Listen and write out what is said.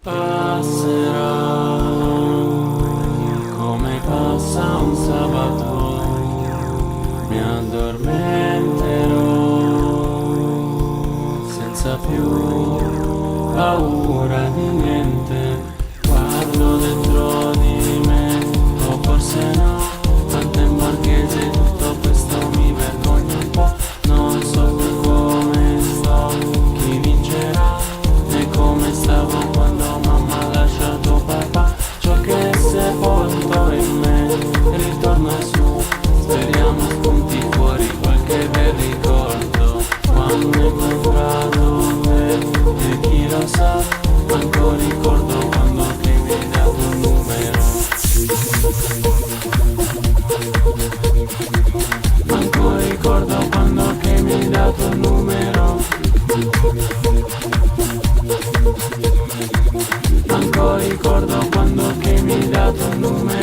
Passerà come passa un sabato, mi addormenterò senza più paura di niente. Guardo dentro di me, o forse no, tanto in borghese tutto questo mi vergogna un po'. Non so più come sto, chi vincerà, né come stavo quando mamma ha lasciato papà. Ciò che è sepolto in me ritorna su, speriamo spunti fuori qualche bel ricordo. Quando ho incontrato te, e chi lo sa, manco ricordo quando che mi hai dato il numero. Manco ricordo quando che mi hai dato il numero. Manco ricordo quando che mi hai dato il numero.